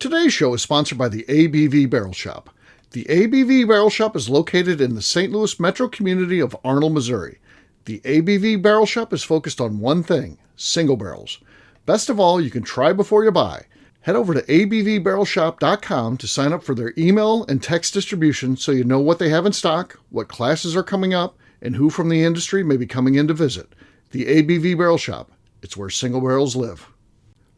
Today's show is sponsored by the ABV Barrel Shop. The ABV Barrel Shop is located in the St. Louis metro community of Arnold, Missouri. The ABV Barrel Shop is focused on one thing, single barrels. Best of all, you can try before you buy. Head over to abvbarrelshop.com to sign up for their email and text distribution so you know what they have in stock, what classes are coming up, and who from the industry may be coming in to visit. The ABV Barrel Shop. It's where single barrels live.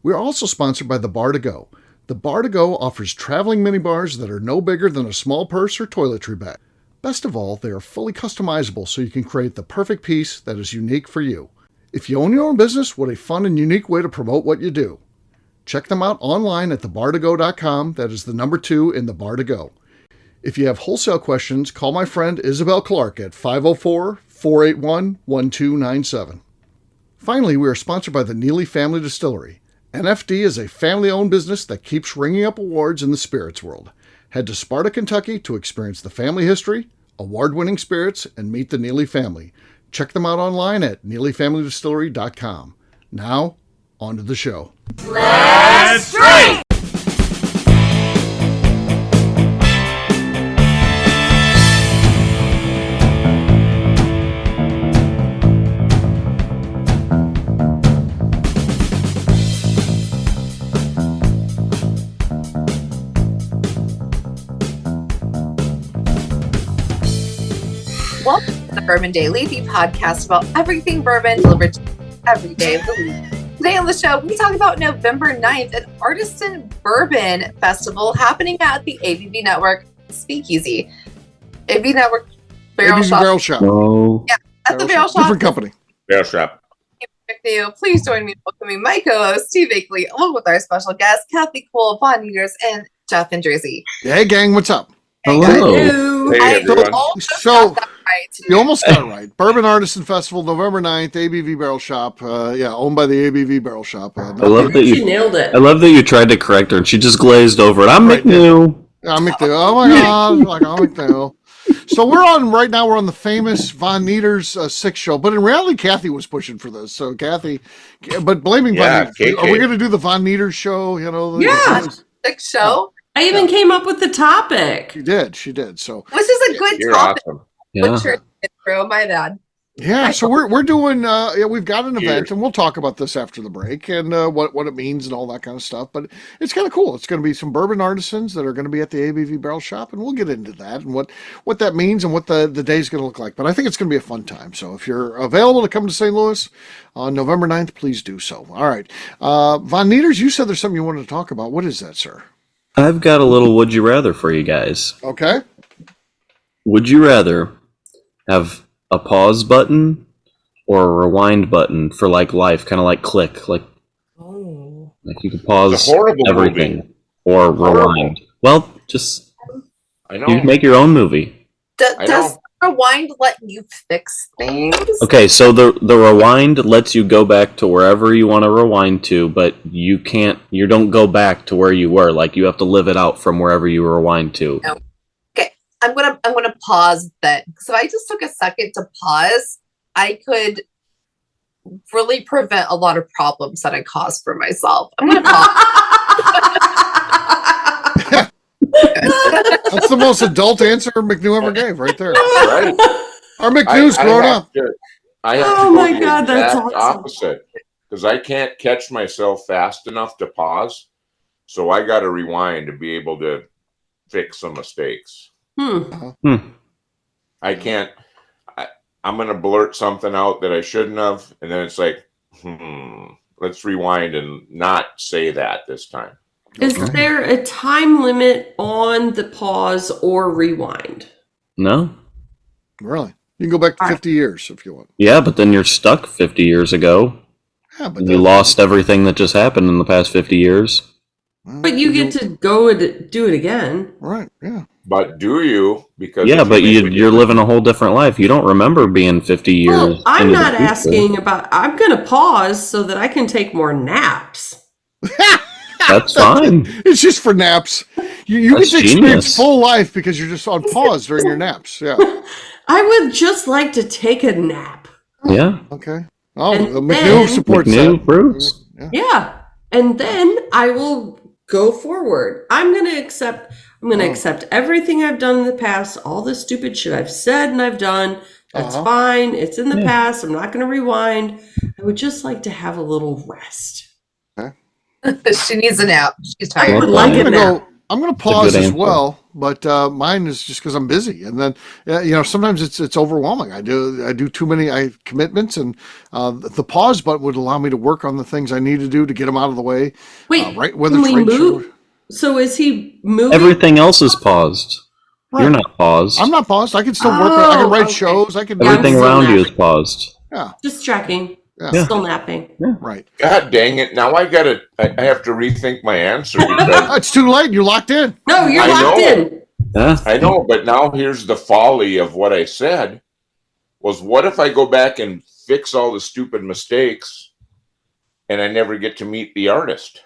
We're also sponsored by the Bar to Go. The Bar to Go offers traveling minibars that are no bigger than a small purse or toiletry bag. Best of all, they are fully customizable so you can create the perfect piece that is unique for you. If you own your own business, what a fun and unique way to promote what you do. Check them out online at thebartogo.com. That is the number 2 in the Bar to Go. If you have wholesale questions, call my friend Isabel Clark at 504-481-1297. Finally, we are sponsored by the Neely Family Distillery. NFD is a family-owned business that keeps ringing up awards in the spirits world. Head to Sparta, Kentucky to experience the family history, award-winning spirits, and meet the Neely family. Check them out online at neelyfamilydistillery.com. Now, on to the show. Let's drink! Welcome to the Bourbon Daily, the podcast about everything bourbon delivered to you every day of the week. Today on the show, we talk about November 9th, an Artisan Bourbon Festival happening at the ABV Network Speakeasy. ABV Network Barrel ABV Shop. Barrel Shop. Oh, Yeah, at the Barrel Shop. Different company. Barrel Shop. Please join me in welcoming my co-host, Steve Akeley, along with our special guests, Kathy Cole, Von Nieters, and Jeff and Jersey. Hey, gang, what's up? Hello. Hey, everyone. So, you almost got it right. Bourbon Artisan Festival, November 9th, ABV Barrel Shop. Owned by the ABV Barrel Shop. I love that She nailed it. I love that you tried to correct her and she just glazed over it. I'm Right McNew. I'm McNew. Oh my God. I'm McNew. So we're on the famous Von Nieters 6 show, but in reality, Kathy was pushing for this. So Kathy, but blaming Yeah, Von Nieters. Are we going to do the Von Nieters show? You know, Yeah. Big show, I even came up with the topic. She did. So which is a good You're topic. awesome. But Yeah. sure, through my bad. yeah, so we're doing. We've got an event, Cheers. and we'll talk about this after the break and what it means and all that kind of stuff. But it's kind of cool. It's going to be some bourbon artisans that are going to be at the ABV Barrel Shop, and we'll get into that and what that means and what the day's going to look like. But I think it's going to be a fun time. So if you're available to come to St. Louis on November 9th, please do so. All right, Von Nieters, you said there's something you wanted to talk about. What is that, sir? I've got a little would you rather for you guys. Okay. Would you rather have a pause button or a rewind button for like life, kind of like click, like you can pause It's a horrible everything movie. or rewind. Well, just I know. you make your own movie. I Does know. rewind let you fix things? Okay, so the rewind lets you go back to wherever you want to rewind to, but you don't go back to where you were. Like you have to live it out from wherever you rewind to. No. Okay, I'm gonna pause then. So I just took a second to pause. I could really prevent a lot of problems that I caused for myself. I'm gonna pause. That's the most adult answer McNew ever gave, right there. Right. Our McNew's grown up. I have Oh to go my the God, that's exact awesome. opposite because I can't catch myself fast enough to pause. So I got to rewind to be able to fix some mistakes. I can't. I'm going to blurt something out that I shouldn't have, and then it's like, let's rewind and not say that this time. Is there a time limit on the pause or rewind? No? Really? You can go back to 50 years if you want. Yeah, but then you're stuck 50 years ago. Yeah, but You lost everything that just happened in the past 50 years. But you get to go and do it again. Right, yeah. But do you? Because Yeah, if but make a you're living a whole different life. You don't remember being 50 years. Well, I'm into the not future. asking about. I'm going to pause so that I can take more naps. That's fine. It's just for naps. You get That's to experience genius. full life because you're just on pause during your naps. Yeah. I would just like to take a nap. Yeah. Okay. Oh, And the McNew then- supports McNew that. approves. Yeah. Yeah. And then I will go forward. I'm going to accept everything I've done in the past, all the stupid shit I've said and I've done. That's fine. It's in the past. I'm not going to rewind. I would just like to have a little rest. She needs a nap. She's I tired. would like a nap. I'm going to pause as well, but mine is just because I'm busy, and then sometimes it's overwhelming. I do too many commitments, and the pause button would allow me to work on the things I need to do to get them out of the way. Wait, right? Whether can it's we right move? So is he moving? Everything else is paused. Right. You're not paused. I'm not paused. I can still work. I can write shows. I can do Everything still around you is napping. paused. Yeah, Just checking. Yeah. Still napping. right. God dang it! Now I have to rethink my answer because It's too late. You're locked in. No, you're I locked know. in. Yeah. I know. But now here's the folly of what I said. Was what if I go back and fix all the stupid mistakes, and I never get to meet the artist?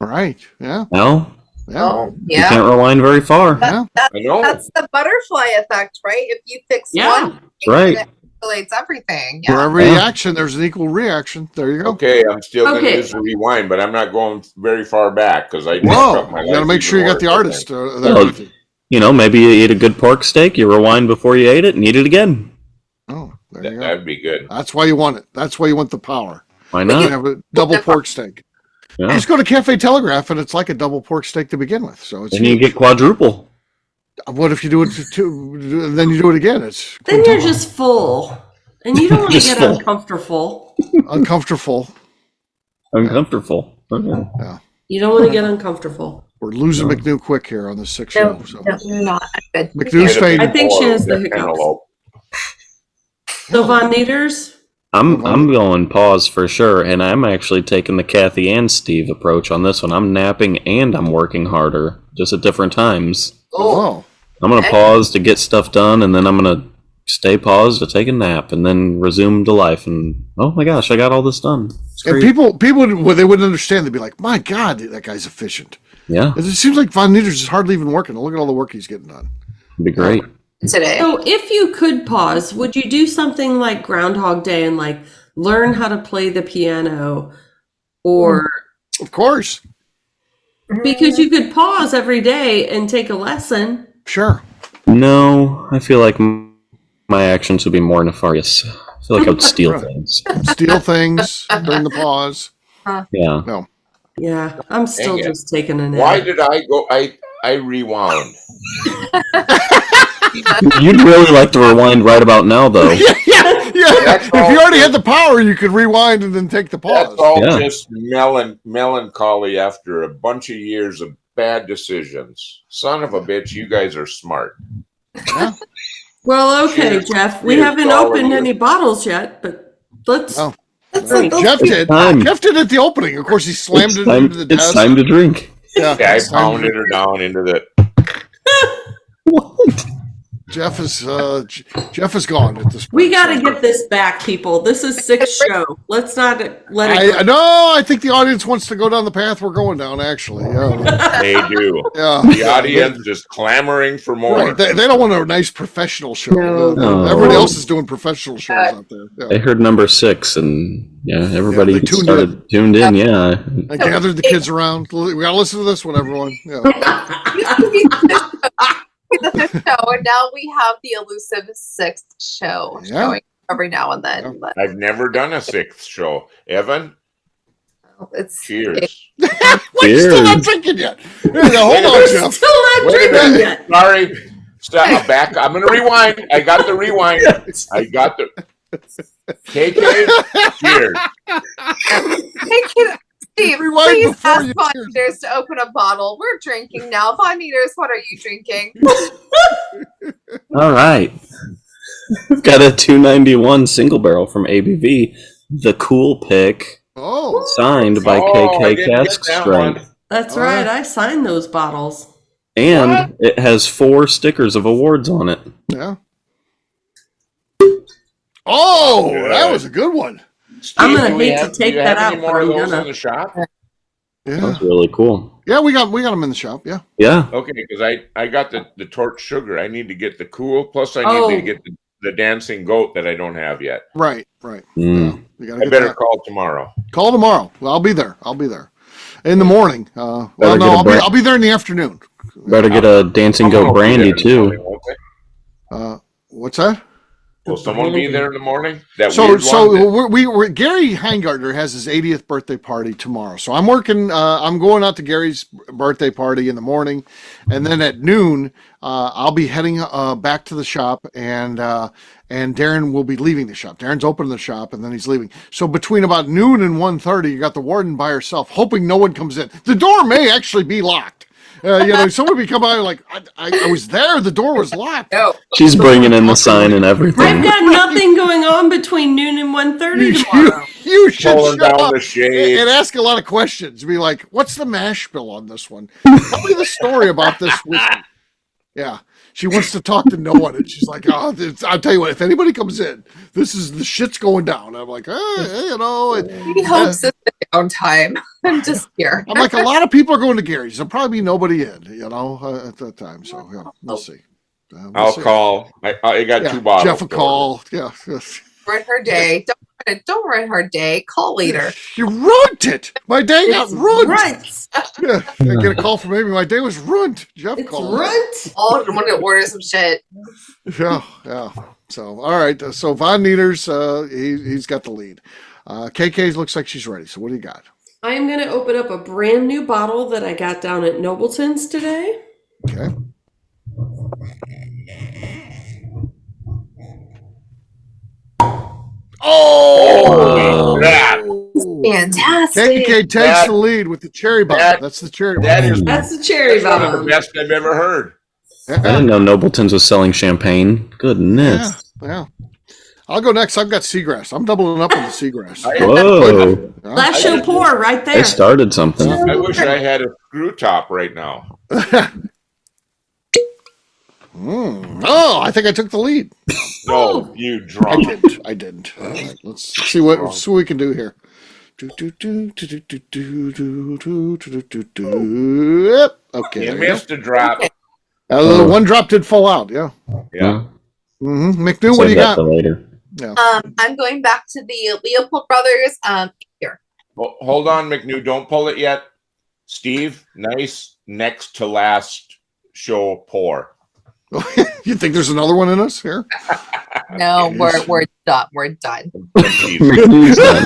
Right. Yeah. No, Yeah. Oh, you yeah. can't rewind very far. Yeah. I know. That's the butterfly effect, right? If you fix Yeah. one, Right. it escalates everything. For Yeah. every Yeah. action, there's an equal reaction. There you go. Okay, I'm still going to Okay. use the rewind, but I'm not going very far back because I. Whoa! You got to make sure you got the artist there Well, with you. You know, maybe you ate a good pork steak, you rewind before you ate it, and eat it again. Oh, there you go. That'd be good. That's why you want it. That's why you want the power. Why You not? have a double pork steak. Yeah. Just go to Cafe Telegraph, and it's like a double pork steak to begin with. So it's Then you huge. get quadruple. What if you do it to two? Then you do it again. It's Then you're just full. And you don't want to Just get full. uncomfortable. uncomfortable. Uncomfortable. Okay. You don't want to get uncomfortable. We're losing McNew quick here on this sixth No, show. So no, you're not. Good. McNew's Get a fading. I think she has the big hiccups. antelope. So Von Nieters? I'm going pause for sure, and I'm actually taking the Kathy and Steve approach on this one. I'm napping and I'm working harder, just at different times. Oh, I'm gonna pause to get stuff done, and then I'm gonna stay paused to take a nap, and then resume to life. And oh my gosh, I got all this done. It's and great. people, well, they wouldn't understand. They'd be like, "My God, that guy's efficient." Yeah, It seems like Von Nieters is hardly even working. Look at all the work he's getting done. it'd be great. Today. So if you could pause, would you do something like Groundhog Day and like learn how to play the piano? Or Of course, because you could pause every day and take a lesson. sure. No, I feel like my actions would be more nefarious. I feel like I would steal Right. things. Steal things during the pause. Yeah. No, Yeah, I'm still Dang it. just taking a nap. Why did I go? I rewound. You'd really like to rewind right about now, though. yeah. That's If all you already good. had the power, you could rewind and then take the pause. That's all Yeah. just melancholy after a bunch of years of bad decisions. Son of a bitch, you guys are smart. Yeah. Well, okay, Cheers. Jeff. We Cheers haven't to all of opened you. any bottles yet, but let's. Oh. drink. Jeff It's did. time. Jeff did at the opening. Of course, he slammed It's it time, into the it's desk. time to drink. Yeah, Yeah, I it's time to- pounded her down into the. What? Jeff is Jeff is gone at this point. We got to get this back, people. This is sixth show. Let's not let it I go. no, I think the audience wants to go down the path we're going down. Actually, yeah, They do. yeah. The audience is clamoring for more. Right. They don't want a nice professional show. No. Everybody else is doing professional shows out there. I Yeah. heard number 6, and yeah, everybody they tuned tuned in. Yeah, I gathered the kids around. We got to listen to this one, everyone. Yeah. The fifth show, and now we have the elusive sixth show Yeah. going every now and then. Yeah. But I've never done a sixth show. Evan, it's cheers. We're still not drinking yet. Yeah, hold on, Jeff. Still not Wait a drinking minute. yet. Sorry. Stop. Back. I'm going to rewind. I got the rewind. I got the. KK, cheers. Hey, Steve, Rewind please before ask you Von cheers. Nieters to open a bottle. We're drinking now. Von Nieters, what are you drinking? all right. We've got a 291 single barrel from ABV, the Cool Pick, Oh, signed by Oh, I KK didn't get Cask that Strength. one. That's All right. right. I signed those bottles. And it has 4 stickers of awards on it. yeah. Oh, Good. that was a good one. I'm gonna do we hate to have- take do you that have any out, more but of I'm those gonna. in the shop? That Yeah, was really cool. yeah. We got them in the shop. Yeah. Yeah. Okay, because I got the torch sugar. I need to get the cool. Plus, I need Oh. to get the dancing goat that I don't have yet. Right. Mm. Yeah. You gotta I get better that. call tomorrow. Call tomorrow. Well, I'll be there. in the morning. Well, no, I'll be there in the afternoon. Better get a Dancing Goat brandy too. What's that? Will someone be there in the morning? We're Gary Hangartner has his 80th birthday party tomorrow. So I'm working. I'm going out to Gary's birthday party in the morning, and then at noon, I'll be heading back to the shop, and Darren will be leaving the shop. Darren's opening the shop, and then he's leaving. So between about noon and 1:30, you got the warden by herself, hoping no one comes in. The door may actually be locked. Someone would come by like, I was there. The door was locked. No. She's bringing in the sign and everything. I've got nothing going on between noon and 1:30 tomorrow. You should Pulling show down up the shade. and ask a lot of questions. Be like, what's the mash bill on this one? Tell me the story about this whiskey. Yeah. She wants to talk to no one, and she's like, "Oh, I'll tell you what. If anybody comes in, the shit's going down." I'm like, He hopes it's the downtime. I'm just here. I'm like, a lot of people are going to Gary's. There'll probably be nobody in, at that time. So yeah, we'll see. I'll call. I got 2 bottles. Jeff will call. Yeah. Ruin her day. Don't ruin her day. Call later. You ruined it. My day got ruined. Right. Yeah, I get a call from Amy. My day was ruined. Jeff It's called. runt. Oh, I want to order some shit. Yeah. So, all right. So, Von Nieters, he's got the lead. KK looks like she's ready. So, what do you got? I'm going to open up a brand new bottle that I got down at Nobleton's today. Okay. Oh, Fantastic. KK takes the lead with the cherry bomb. That's the cherry bomb. That's the cherry one of the bomb. best I've ever heard. I didn't know Nobleton's was selling champagne. Goodness. Yeah. I'll go next. I've got seagrass. I'm doubling up on the seagrass. Whoa. Last show pour right there. They started something. I wish I had a screw top right now. Oh, I think I took the lead. No, you drunk. I didn't. All right, let's see what we can do here. Yep. Okay. You missed a drop. One drop did fall out. Yeah. Yeah. McNew, what do you Save that got? for later. Yeah. I'm going back to the Leopold brothers. Here. Well, hold on, McNew. Don't pull it yet. Steve, nice next to last show pour. You think there's another one in us here? No, we're done. We're done. McNew's done.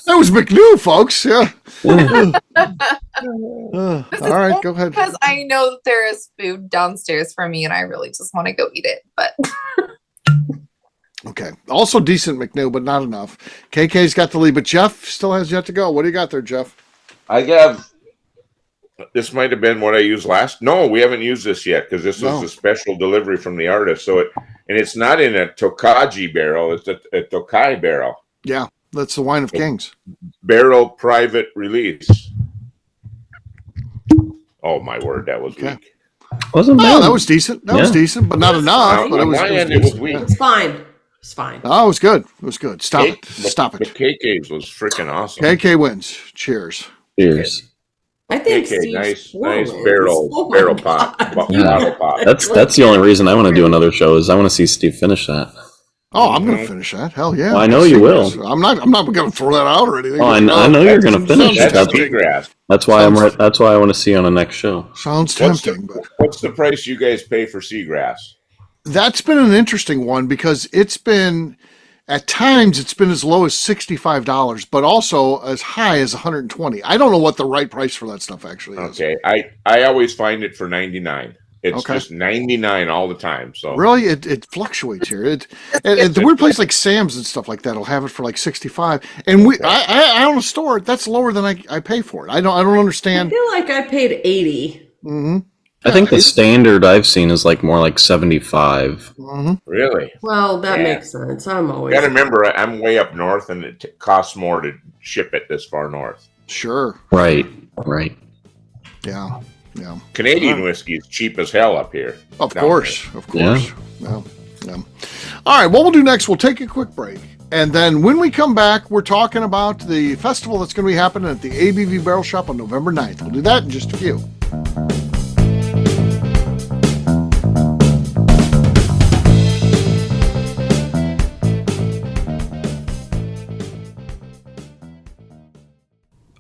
That was McNew, folks. Yeah. All right, go ahead. Because I know that there is food downstairs for me, and I really just want to go eat it. But Okay. Also decent McNew, but not enough. KK's got the lead, but Jeff still has yet to go. What do you got there, Jeff? I have. This might have been what I used last. No, we haven't used this yet because this was a special delivery from the artist. So it's not in a Tokaji barrel. It's a Tokai barrel. Yeah, that's the Wine of Kings. Barrel private release. Oh my word, that was weak. Wasn't bad. Oh, that was decent. That was decent, but not enough. But On my end, it was weak. It's fine. It's fine. Oh, it was good. It was good. Stop it. The KK's was freaking awesome. KK wins. Cheers. Cheers. I think KK, Steve's nice wins. barrel pop. Bottle pop. That's the only reason I want to do another show is I want to see Steve finish that. Oh, I'm going to finish that. Hell yeah. Well, I know you will. I'm not going to throw that out or anything. Oh, I know you're going to finish it. That's seagrass. That's why That's why I want to see on the next show. Sounds tempting, but what's the price you guys pay for seagrass? That's been an interesting one because at times it's been as low as $65, but also as high as $120. I don't know what the right price for that stuff actually is. Okay, I always find it for $99. It's just $99 all the time. So really, it fluctuates here. And the weird place like Sam's and stuff like that will have it for like $65. And I own a store that's lower than I pay for it. I don't understand. I feel like I paid $80. Mm-hmm. I think the standard I've seen is more like 75. Mm-hmm. Really? Well, that makes sense. I'm always. You got to remember, I'm way up north, and it costs more to ship it this far north. Sure. Right. Yeah. Canadian whiskey is cheap as hell up here. Of course. Yeah. All right. What we'll do next, we'll take a quick break. And then when we come back, we're talking about the festival that's going to be happening at the ABV Barrel Shop on November 9th. We'll do that in just a few.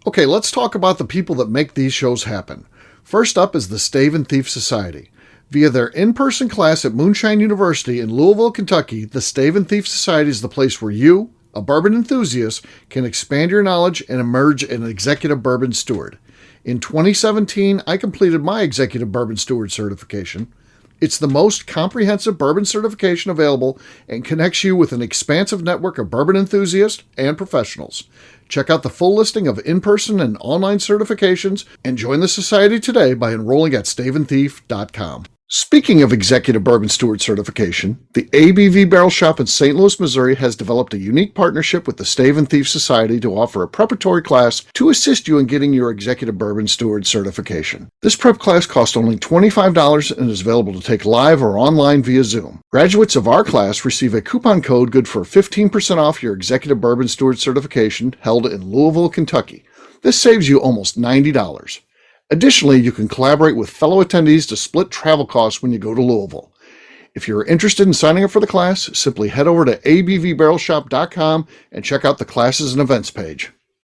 Okay, let's talk about the people that make these shows happen. First up is the Stave and Thief Society. Via their in-person class at Moonshine University in Louisville, Kentucky, the Stave and Thief Society is the place where you, a bourbon enthusiast, can expand your knowledge and emerge an executive bourbon steward. In 2017, I completed my executive bourbon steward certification. It's the most comprehensive bourbon certification available and connects you with an expansive network of bourbon enthusiasts and professionals. Check out the full listing of in-person and online certifications and join the society today by enrolling at staveandthief.com. Speaking of Executive Bourbon Steward certification, the ABV Barrel Shop in St. Louis, Missouri has developed a unique partnership with the Stave and Thief Society to offer a preparatory class to assist you in getting your Executive Bourbon Steward certification. This prep class costs only $25 and is available to take live or online via Zoom. Graduates of our class receive a coupon code good for 15% off your Executive Bourbon Steward certification held in Louisville, Kentucky. This saves you almost $90. Additionally, you can collaborate with fellow attendees to split travel costs when you go to Louisville. If you're interested in signing up for the class, simply head over to abvbarrelshop.com and check out the classes and events page.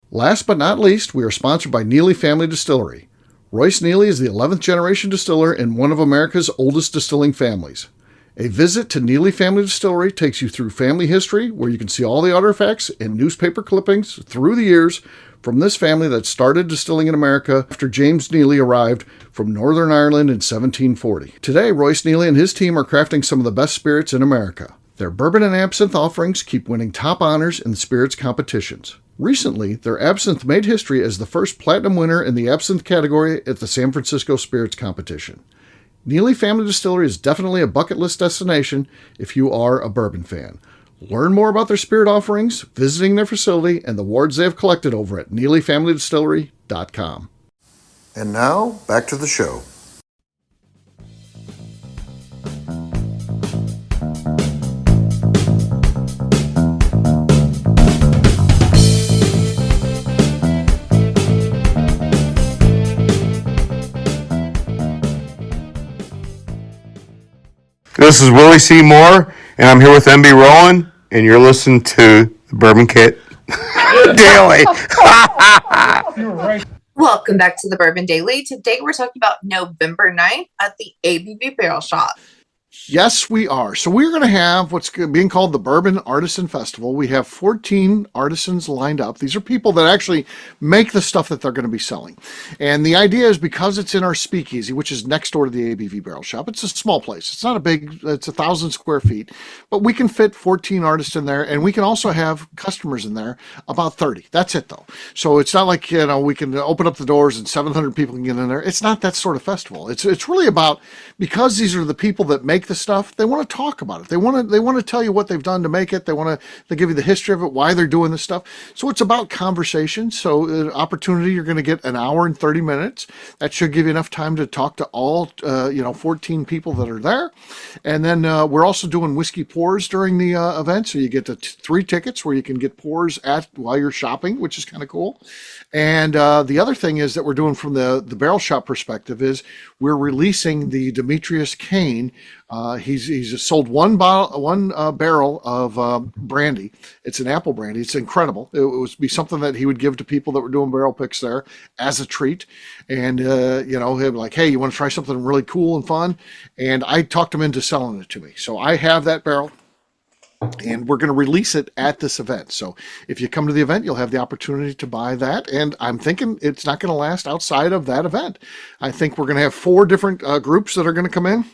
Last but not least, we are sponsored by Neely Family Distillery. Royce Neely is the 11th generation distiller in one of America's oldest distilling families. A visit to Neely Family Distillery takes you through family history, where you can see all the artifacts and newspaper clippings through the years from this family that started distilling in America after James Neely arrived from Northern Ireland in 1740. Today, Royce Neely and his team are crafting some of the best spirits in America. Their bourbon and absinthe offerings keep winning top honors in the spirits competitions. Recently, their absinthe made history as the first platinum winner in the absinthe category at the San Francisco Spirits Competition. Neely Family Distillery is definitely a bucket list destination if you are a bourbon fan. Learn more about their spirit offerings, visiting their facility, and the awards they have collected over at NeelyFamilyDistillery.com. And now, back to the show. This is Willie C. Moore, and I'm here with MB Rowan, and you're listening to the Bourbon Kit Daily. Welcome back to the Bourbon Daily. Today we're talking about November 9th at the ABV Barrel Shop. Yes, we are. So we're going to have what's being called the Bourbon Artisan Festival. We have 14 artisans lined up. These are people that actually make the stuff that they're going to be selling. And the idea is, because it's in our speakeasy, which is next door to the ABV Barrel Shop, it's a small place. It's not a big, it's 1,000 square feet, but we can fit 14 artists in there, and we can also have customers in there, about 30. That's it, though. So it's not like, we can open up the doors and 700 people can get in there. It's not that sort of festival. It's really about, because these are the people that make the stuff, they want to talk about it. They want to tell you what they've done to make it. They give you the history of it, why they're doing this stuff. So it's about conversation. So opportunity, you're going to get an hour and 30 minutes. That should give you enough time to talk to all 14 people that are there. And then we're also doing whiskey pours during the event. So you get the 3 tickets where you can get pours while you're shopping, which is kind of cool. And the other thing is that we're doing from the barrel shop perspective is we're releasing the Demetrius Cane. He's sold one barrel of brandy. It's an apple brandy. It's incredible. It would be something that he would give to people that were doing barrel picks there as a treat. And, he'd be like, hey, you want to try something really cool and fun? And I talked him into selling it to me. So I have that barrel. And we're going to release it at this event. So if you come to the event, you'll have the opportunity to buy that. And I'm thinking it's not going to last outside of that event. I think we're going to have 4 different groups that are going to come in.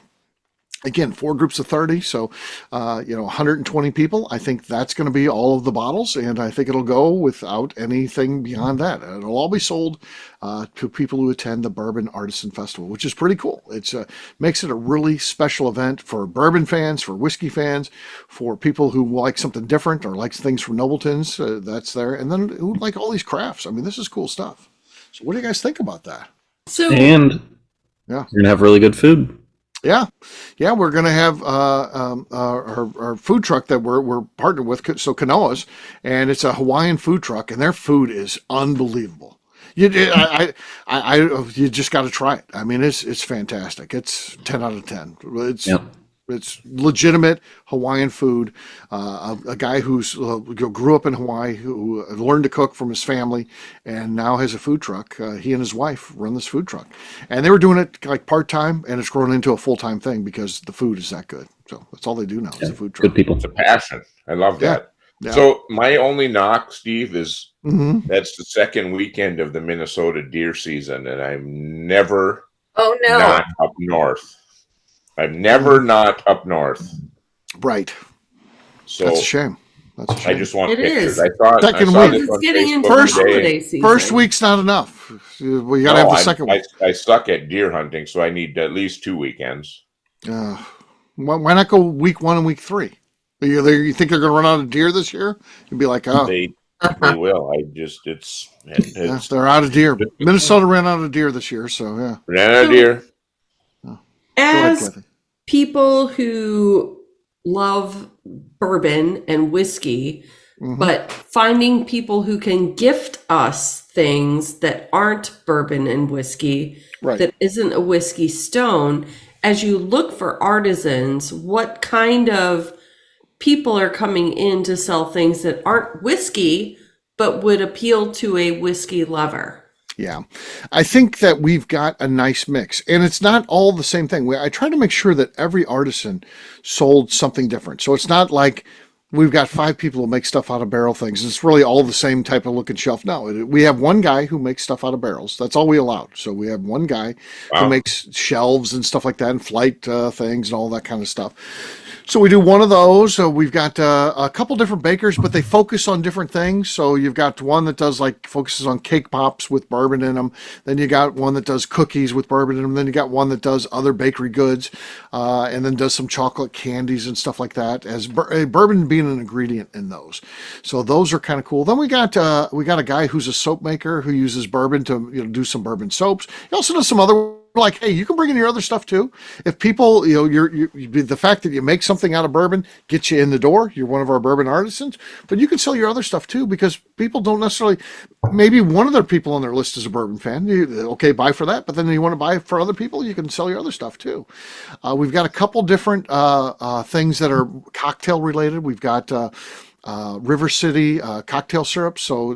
Again, 4 groups of 30, so 120 people. I think that's going to be all of the bottles, and I think it'll go without anything beyond that. It'll all be sold to people who attend the Bourbon Artisan Festival, which is pretty cool. It's makes it a really special event for bourbon fans, for whiskey fans, for people who like something different or like things from Nobleton's. That's there, and then who like all these crafts. I mean, this is cool stuff. So, what do you guys think about that? And you're gonna have really good food. Yeah, we're going to have our food truck that we're partnered with, so Kanoa's, and it's a Hawaiian food truck, and their food is unbelievable. You just got to try it. I mean, it's fantastic. It's 10 out of 10. It's legitimate Hawaiian food. A guy who's grew up in Hawaii, who learned to cook from his family, and now has a food truck. He and his wife run this food truck, and they were doing it like part time, and it's grown into a full time thing because the food is that good. So that's all they do now is the food truck. Good people. It's a passion. I love that. Yeah. So my only knock, Steve, is Mm-hmm. that's the second weekend of the Minnesota deer season, and I'm never Oh no. not up north. I'm never not up north. Right. So That's a shame. That's a shame. I just want It pictures. is. I thought Second I saw week. this It's on getting into Facebook First- the today. holiday season. First week's not enough. We got to have the second week. I suck at deer hunting, so I need at least 2 weekends. Why not go week 1 and week 3? You think they're going to run out of deer this year? You'd be like, oh, They will. I just yeah, they're out of deer. Minnesota ran out of deer this year, so yeah. ran out of deer. Go ahead, As Kathy. people who love bourbon and whiskey, Mhm. but finding people who can gift us things that aren't bourbon and whiskey, Right. that isn't a whiskey stone, as you look for artisans, what kind of people are coming in to sell things that aren't whiskey, but would appeal to a whiskey lover? Yeah, I think that we've got a nice mix, and it's not all the same thing. I try to make sure that every artisan sold something different. So it's not like we've got 5 people who make stuff out of barrel things. It's really all the same type of looking shelf. No, we have one guy who makes stuff out of barrels. That's all we allowed. So we have one guy who makes shelves and stuff like that, and flight things and all that kind of stuff. So we do one of those. We've got a couple different bakers, but they focus on different things. So you've got one that does focuses on cake pops with bourbon in them. Then you got one that does cookies with bourbon in them. Then you got one that does other bakery goods, and then does some chocolate candies and stuff like that. As bourbon being an ingredient in those, so those are kind of cool. Then we got a guy who's a soap maker who uses bourbon to do some bourbon soaps. He also does some other. Like, hey, you can bring in your other stuff too. If people, the fact that you make something out of bourbon gets you in the door. You're one of our bourbon artisans, but you can sell your other stuff too, because people don't necessarily. Maybe one of their people on their list is a bourbon fan. Okay, buy for that, but then you want to buy for other people, you can sell your other stuff too. We've got a couple different things that are cocktail related. We've got. River City cocktail syrup, so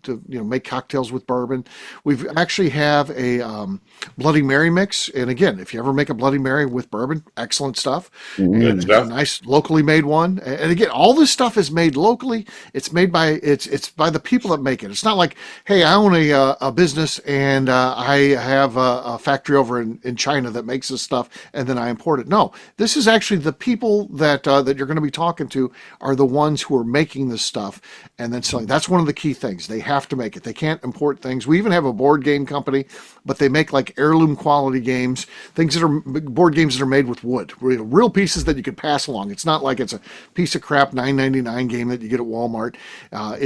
to make cocktails with bourbon. We've actually have a Bloody Mary mix, and again, if you ever make a Bloody Mary with bourbon, excellent stuff. And it's a nice locally made one. And again, all this stuff is made locally. It's made by it's by the people that make it. It's not like, hey, I own a business and I have a factory over in China that makes this stuff and then I import it. No, this is actually the people that you're going to be talking to are the ones who are making this stuff and then selling. That's one of the key things. They have to make it. They can't import things. We even have a board game company, but they make like heirloom quality games, things that are board games that are made with wood, real pieces that you could pass along. It's not like it's a piece of crap $9.99 game that you get at Walmart.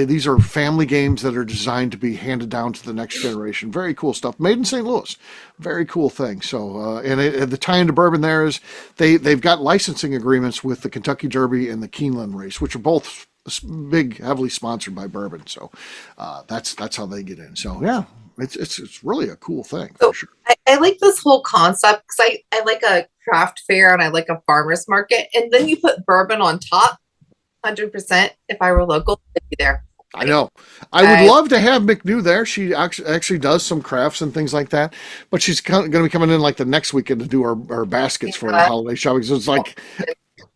These are family games that are designed to be handed down to the next generation. Very cool stuff. Made in St. Louis. Very cool thing. So, the tie into bourbon there is they've got licensing agreements with the Kentucky Derby and the Keeneland race, which are both big, heavily sponsored by bourbon. So that's how they get in. So yeah, it's really a cool thing for sure. I like this whole concept because I like a craft fair and I like a farmer's market, and then you put bourbon on top. 100%. If I were local, I'd be there. I know. I would love to have McNew there. She actually does some crafts and things like that, but she's going to be coming in like the next weekend to do our baskets for the holiday shopping. So it's like,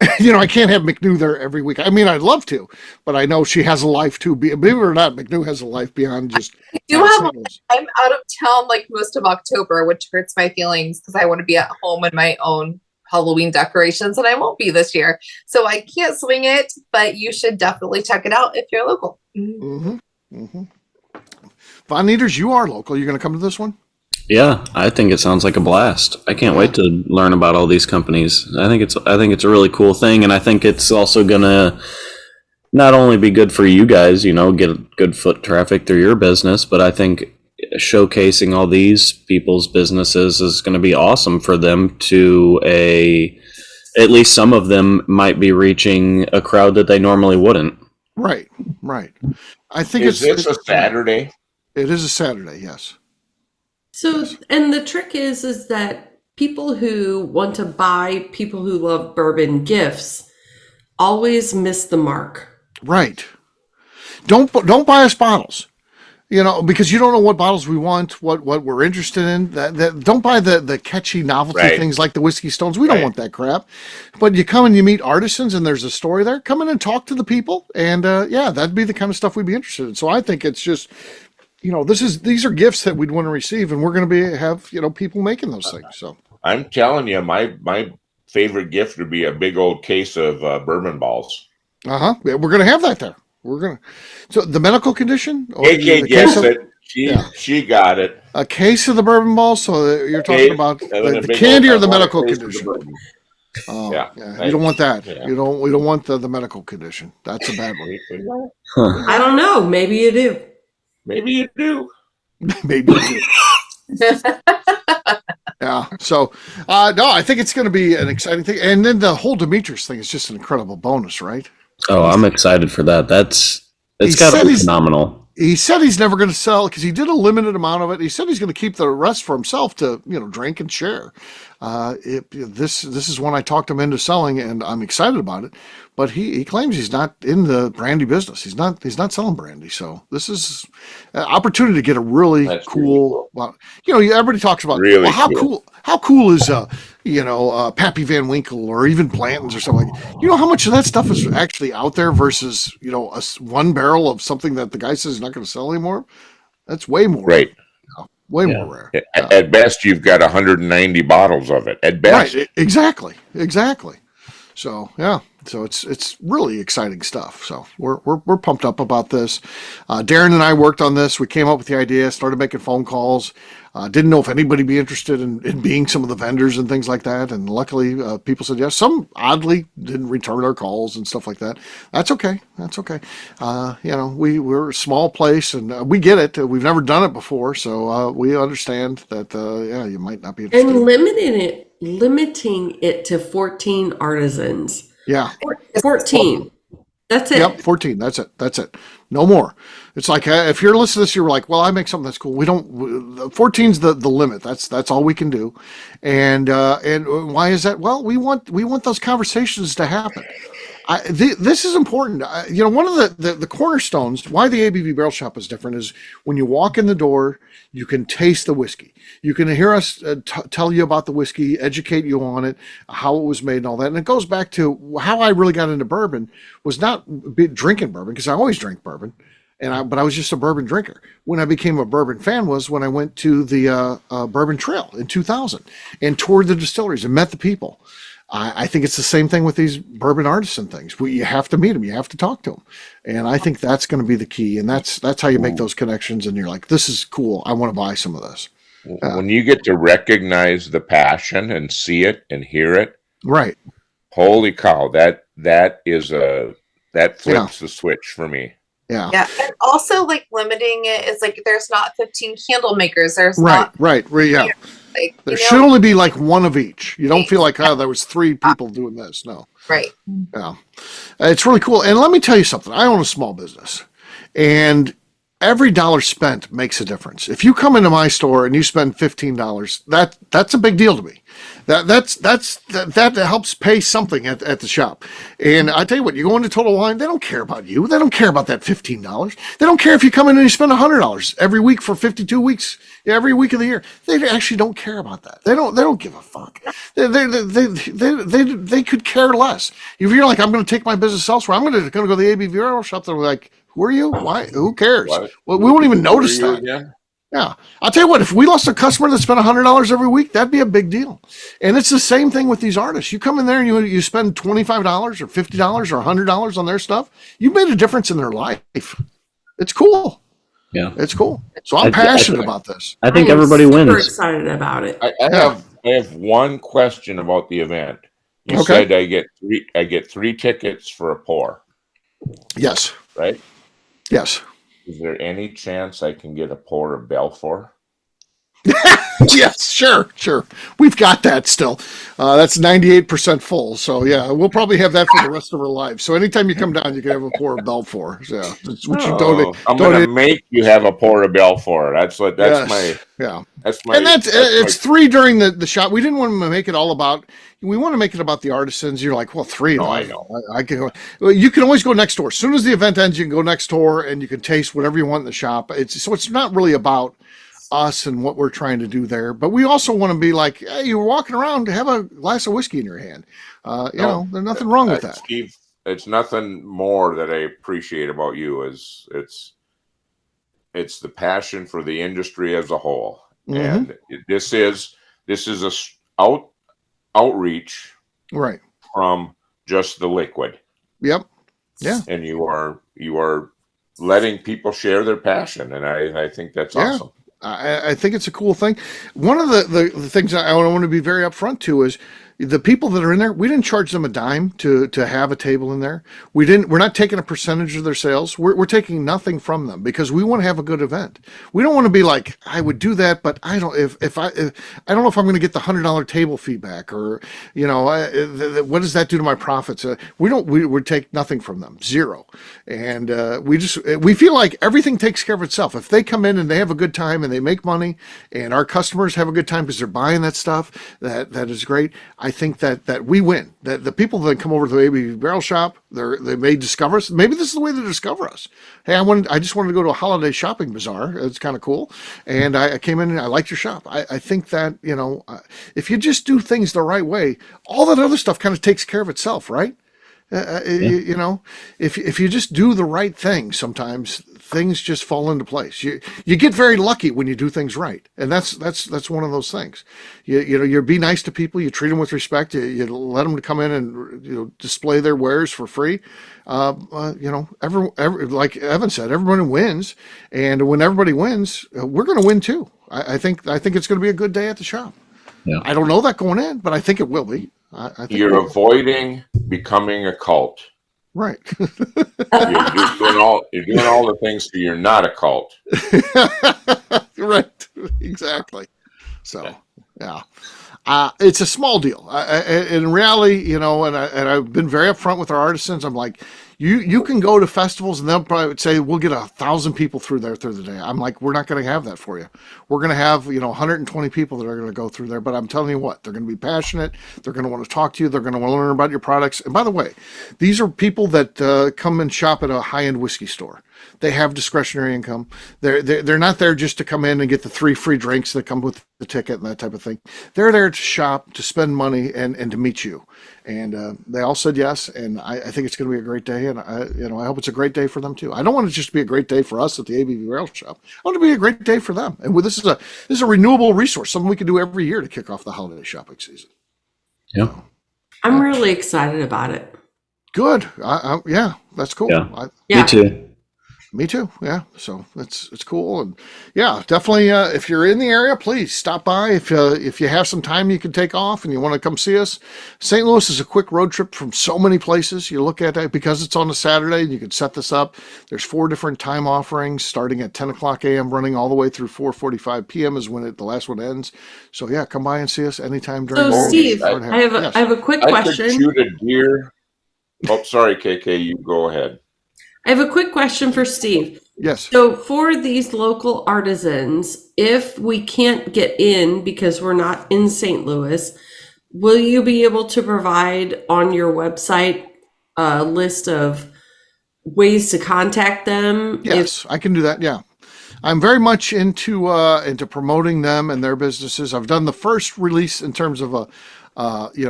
I can't have McNew there every week. I mean, I'd love to, but I know she has a life too. Believe it or not, McNew has a life beyond just. I'm out of town like most of October, which hurts my feelings because I want to be at home in my own Halloween decorations, and I won't be this year. So I can't swing it, but you should definitely check it out if you're local. Mm-hmm. Mm-hmm. Von Nieters, you are local. You're going to come to this one? Yeah, I think it sounds like a blast. I can't wait to learn about all these companies. I think it's a really cool thing, and I think it's also gonna not only be good for you guys, get good foot traffic through your business, but I think showcasing all these people's businesses is going to be awesome for them to at least some of them might be reaching a crowd that they normally wouldn't. Right. I think it's a Saturday. It is a Saturday, yes. So, and the trick is that people who want to buy people who love bourbon gifts always miss the mark. Right. Don't buy us bottles. Because you don't know what bottles we want, what we're interested in. Don't buy the catchy novelty things like the Whiskey Stones. We don't want that crap. But you come and you meet artisans, and there's a story there. Come in and talk to the people, and that'd be the kind of stuff we'd be interested in. So I think it's just, these are gifts that we'd want to receive, and we're going to have people making those things. So I'm telling you, my favorite gift would be a big old case of bourbon balls. We're going to have that there. So the medical condition? AK gets it. She got it. A case of the bourbon balls. So you're talking about the candy or the medical condition? Oh, yeah. You don't want that. Yeah. We don't want the medical condition. That's a bad one. I don't know. Maybe you do. Maybe you do. Maybe you do. Yeah. So, no, I think it's going to be an exciting thing. And then the whole Nieters thing is just an incredible bonus, right? Oh, I'm excited for that. It's got to be phenomenal. He said he's never going to sell because he did a limited amount of it. He said he's going to keep the rest for himself to, drink and share. This is one I talked him into selling, and I'm excited about it. But he claims he's not in the brandy business. He's not selling brandy. So this is an opportunity to get a really cool. Well, everybody talks about how cool is Pappy Van Winkle or even Blanton's or something like that. How much of that stuff is actually out there versus one barrel of something that the guy says he's not going to sell anymore. That's way more right. Way more rare. At best, you've got 190 bottles of it. At best, right? Exactly. So yeah, so it's really exciting stuff. So we're pumped up about this. Darren and I worked on this. We came up with the idea, started making phone calls. Didn't know if anybody'd be interested in being some of the vendors and things like that. And luckily, people said yes. Some oddly didn't return our calls and stuff like that. That's okay. We're a small place and we get it. We've never done it before, so we understand that. You might not be interested. And limiting it to 14 artisans. Yeah, 14. That's it. Yep, 14. That's it. No more. It's like if you're listening to this, you're like, well, I make something that's cool. We don't. 14's the limit. That's all we can do. And why is that? Well, we want those conversations to happen. This is important. One of the cornerstones why the ABV Barrel Shop is different is when you walk in the door, you can taste the whiskey. You can hear us tell you about the whiskey, educate you on it, how it was made, and all that. And it goes back to how I really got into bourbon was not drinking bourbon because I always drank bourbon, but I was just a bourbon drinker. When I became a bourbon fan was when I went to the Bourbon Trail in 2000 and toured the distilleries and met the people. I think it's the same thing with these bourbon artisan things. You have to meet them. You have to talk to them. And I think that's going to be the key. And that's how you make those connections. And you're like, this is cool. I want to buy some of this. When you get to recognize the passion and see it and hear it. Right. Holy cow. That flips the switch for me. Yeah. Yeah. And also limiting it is there's not 15 candle makers. There's right. Yeah. There should only be one of each. You don't feel like, there was 3 people doing this. No. Right. Yeah. It's really cool. And let me tell you something. I own a small business. And every dollar spent makes a difference. If you come into my store and you spend $15, that's a big deal to me. That helps pay something at the shop. And I tell you what, you go into Total Wine, they don't care about you. They don't care about that $15. They don't care if you come in and you spend $100 every week for 52 weeks, every week of the year. They actually don't care about that. They don't give a fuck. They could care less. If you're like, I'm going to take my business elsewhere, I'm going to go to the ABV Barrel Shop. They're like, who are you? Why? Who cares? Well, we won't even notice that. Again? Yeah. I'll tell you what, if we lost a customer that spent $100 every week, that'd be a big deal. And it's the same thing with these artists. You come in there and you spend $25 or $50 or $100 on their stuff. You made a difference in their life. It's cool. Yeah. It's cool. So I'm passionate about this. I think everybody wins. Super excited about it. I have one question about the event. You said I get 3 tickets for a pour. Yes. Right? Yes. Is there any chance I can get a pour of Belfort? Yes, sure. We've got that still. That's 98% full. So yeah, we'll probably have that for the rest of our lives. So anytime you come down, you can have a pour of Belfort. So, yeah, that's what you donate. I'm going to make you have a pour of Belfort. That's Yes, my, and it's 3 during the shop. We didn't want to make it all about. We want to make it about the artisans. You're like, well, 3. No, I know. I can go. Well, you can always go next door. As soon as the event ends, you can go next door and you can taste whatever you want in the shop. It's not really about us and what we're trying to do there, but we also want to be like, hey, you're walking around, have a glass of whiskey in your hand. There's nothing wrong with that. Steve, it's nothing more that I appreciate about you is it's the passion for the industry as a whole. And this is a outreach right from just the liquid. Yep. Yeah. And you are letting people share their passion, and I think that's awesome. I think it's a cool thing. One of the things I want to be very upfront to is the people that are in there, we didn't charge them a dime to have a table in there. We're not taking a percentage of their sales. We're taking nothing from them because we want to have a good event. We don't want to be like, I would do that, but I don't, if I don't know if I'm going to get the $100 table feedback or, what does that do to my profits? We would take nothing from them, zero. And we feel like everything takes care of itself. If they come in and they have a good time and they make money and our customers have a good time because they're buying that stuff, that is great. I think that we win. That the people that come over to the ABV Barrel Shop, they may discover us. Maybe this is the way they discover us. Hey, I just wanted to go to a holiday shopping bazaar. It's kind of cool, and I came in and I liked your shop. I think that if you just do things the right way, all that other stuff kind of takes care of itself, right? If you just do the right thing, sometimes things just fall into place. You get very lucky when you do things right, and that's one of those things. You be nice to people, you treat them with respect, you let them come in and display their wares for free. Like Evan said, everybody wins, and when everybody wins, we're going to win too. I think it's going to be a good day at the shop. Yeah. I don't know that going in, but I think it will be. I think you're avoiding becoming a cult. Right. You're doing all the things so you're not a cult. Right. Exactly. So, yeah. It's a small deal. In reality, and I've been very upfront with our artisans. I'm like, you can go to festivals and they'll probably say, we'll get 1,000 people through the day. I'm like, we're not going to have that for you. We're going to have, 120 people that are going to go through there. But I'm telling you what, they're going to be passionate. They're going to want to talk to you. They're going to want to learn about your products. And by the way, these are people that come and shop at a high-end whiskey store. They have discretionary income. They're not there just to come in and get the 3 free drinks that come with the ticket and that type of thing. They're there to shop, to spend money, and to meet you. And they all said yes. And I think it's going to be a great day. And I hope it's a great day for them too. I don't want it just to be a great day for us at the ABV Barrel Shop. I want it to be a great day for them. And this is a renewable resource, something we can do every year to kick off the holiday shopping season. Yeah, I'm really excited about it. Good. Yeah, that's cool. Yeah. Me too. Me too. Yeah. So it's cool. And yeah, definitely. If you're in the area, please stop by. If you have some time you can take off and you want to come see us, St. Louis is a quick road trip from so many places. You look at it because it's on a Saturday and you can set this up. There's 4 different time offerings starting at 10 o'clock a.m. running all the way through 4:45 p.m. is when the last one ends. So yeah, come by and see us anytime during. So Steve, I have a quick question. I could shoot a deer. Oh, sorry, KK, you go ahead. I have a quick question for Steve. Yes. So for these local artisans, if we can't get in because we're not in St. Louis, will you be able to provide on your website a list of ways to contact them? Yes, I can do that. Yeah. I'm very much into promoting them and their businesses. I've done the first release in terms of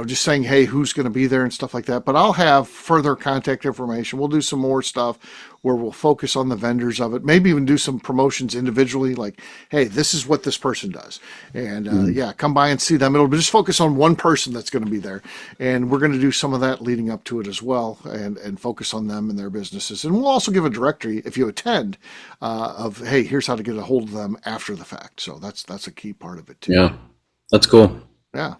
just saying, hey, who's going to be there and stuff like that. But I'll have further contact information. We'll do some more stuff where we'll focus on the vendors of it. Maybe even do some promotions individually, like, hey, this is what this person does. And come by and see them. It'll just focus on one person that's going to be there. And we're going to do some of that leading up to it as well and focus on them and their businesses. And we'll also give a directory, if you attend, of, hey, here's how to get a hold of them after the fact. So that's a key part of it too. Yeah, that's cool. Yeah.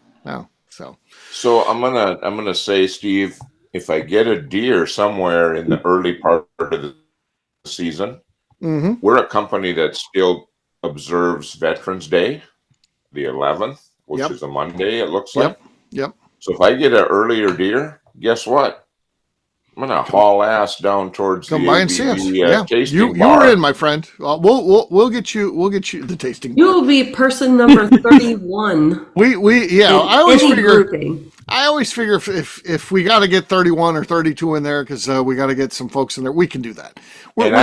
So I'm gonna say, Steve, if I get a deer somewhere in the early part of the season, we're a company that still observes Veterans Day. the 11th, which Yep. is a Monday, it looks like. Yep. So if I get an earlier deer, guess what? I'm gonna haul ass down towards Come the by and see us. ABV tasting you bar. were in, my friend. We'll get you the tasting You bar. will be person number 31. I always figure if we got to get 31 or 32 in there because we got to get some folks in there, we can do that. We're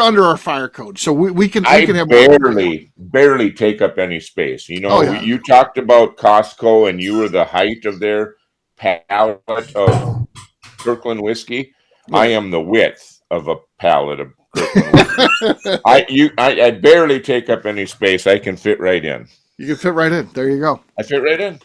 under our fire code, so we can have barely take up any space. You know, Oh, yeah. you talked about Costco, and you were the height of their pallet of Kirkland whiskey. Yeah. I am the width of a pallet of Kirkland whiskey. I barely take up any space. I can fit right in. You can fit right in. There you go. I fit right in.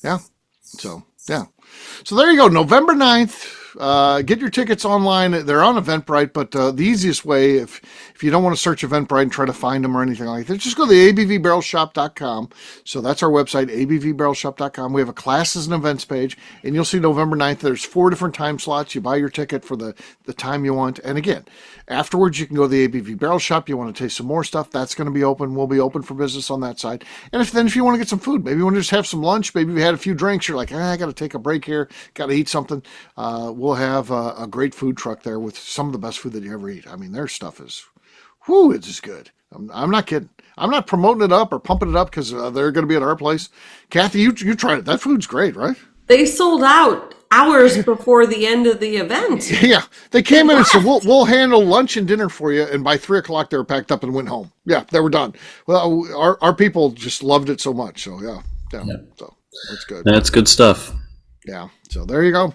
Yeah. So there you go. November 9th. Get your tickets online. They're on Eventbrite, but the easiest way, if you don't want to search Eventbrite and try to find them or anything like that, just go to the abvbarrelshop.com. So that's our website, abvbarrelshop.com. We have a classes and events page, and you'll see November 9th. There's 4 different time slots. You buy your ticket for the time you want. And again, afterwards, you can go to the ABV Barrel Shop. You want to taste some more stuff, that's going to be open. We'll be open for business on that side. And if you want to get some food, maybe you want to just have some lunch, maybe you had a few drinks, you're like, I got to take a break here, got to eat something. We'll have a great food truck there with some of the best food that you ever eat. I mean, their stuff is, it's just good. I'm not kidding. I'm not promoting it up or pumping it up because they're going to be at our place. Kathy, you tried it. That food's great, right? They sold out hours before the end of the event. Yeah, they came in and said, we'll handle lunch and dinner for you. And by 3:00, they were packed up and went home. Yeah, they were done. Well, our people just loved it so much. So, yeah. So that's good. That's good stuff. Yeah, so there you go.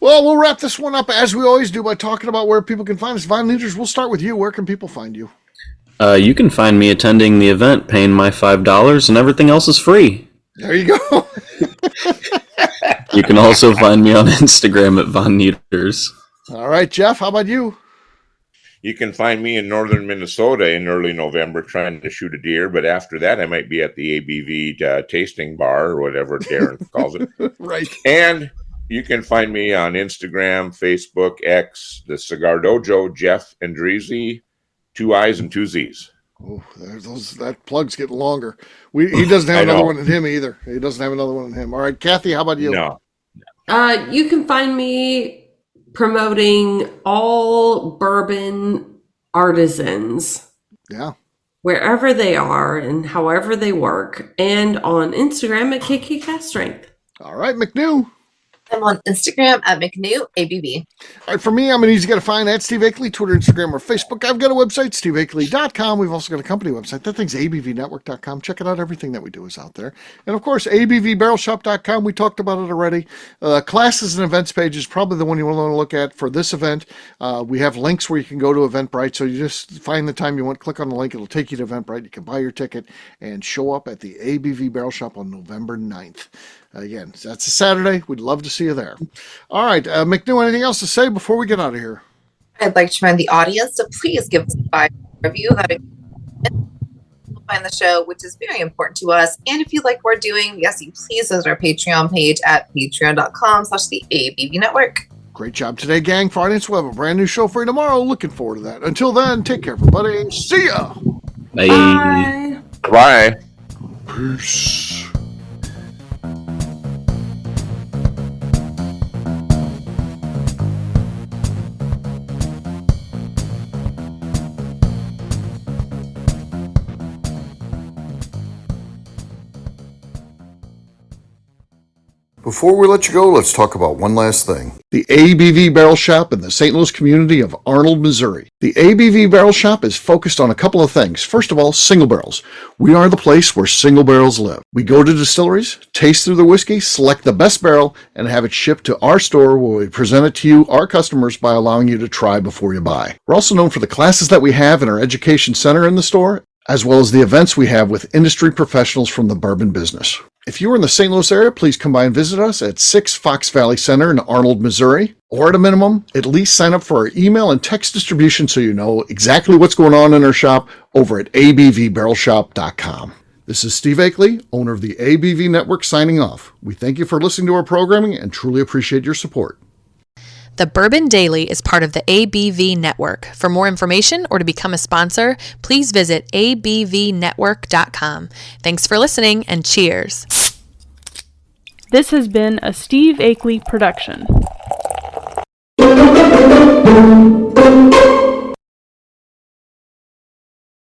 Well, we'll wrap this one up as we always do by talking about where people can find us. Von Nieters, we'll start with you. Where can people find you? You can find me attending the event, paying my $5, and everything else is free. There you go. You can also find me on Instagram at Von Nieters. All right, Jeff, how about you? You can find me in northern Minnesota in early November trying to shoot a deer, but after that, I might be at the ABV tasting bar or whatever Darren calls it. Right. And you can find me on Instagram, Facebook, X, the Cigar Dojo, Jeff Andreezy, 2 I's and 2 Z's. Oh, that plug's getting longer. He doesn't have another one in him either. He doesn't have another one in him. All right, Kathy, how about you? No. You can find me promoting all bourbon artisans. Yeah. Wherever they are and however they work. And on Instagram at KK Cast Strength. All right, McNew. I'm on Instagram at McNew ABV. All right, for me, I'm an easy guy to find at Steve Akeley, Twitter, Instagram, or Facebook. I've got a website, steveakeley.com. We've also got a company website. That thing's abvnetwork.com. Check it out. Everything that we do is out there. And, of course, abvbarrelshop.com. We talked about it already. Classes and events page is probably the one you want to look at for this event. We have links where you can go to Eventbrite. So you just find the time you want, click on the link. It'll take you to Eventbrite. You can buy your ticket and show up at the ABV Barrel Shop on November 9th. Again, that's a Saturday. We'd love to see you there. All right, McNew, anything else to say before we get out of here? I'd like to remind the audience to please give us a 5-star review. That will find the show, which is very important to us. And if you like what we're doing, yes, you please visit our Patreon page at patreon.com/the ABV Network. Great job today, gang. For audience, we'll have a brand new show for you tomorrow. Looking forward to that. Until then, take care, everybody. See ya. Bye. Bye. Bye. Peace. Before we let you go, let's talk about one last thing. The ABV Barrel Shop in the St. Louis community of Arnold, Missouri. The ABV Barrel Shop is focused on a couple of things. First of all, single barrels. We are the place where single barrels live. We go to distilleries, taste through the whiskey, select the best barrel, and have it shipped to our store where we present it to you, our customers, by allowing you to try before you buy. We're also known for the classes that we have in our education center in the store, as well as the events we have with industry professionals from the bourbon business. If you're in the St. Louis area, please come by and visit us at 6 Fox Valley Center in Arnold, Missouri. Or at a minimum, at least sign up for our email and text distribution so you know exactly what's going on in our shop over at abvbarrelshop.com. This is Steve Akeley, owner of the ABV Network, signing off. We thank you for listening to our programming and truly appreciate your support. The Bourbon Daily is part of the ABV Network. For more information or to become a sponsor, please visit abvnetwork.com. Thanks for listening and cheers. This has been a Steve Akeley production.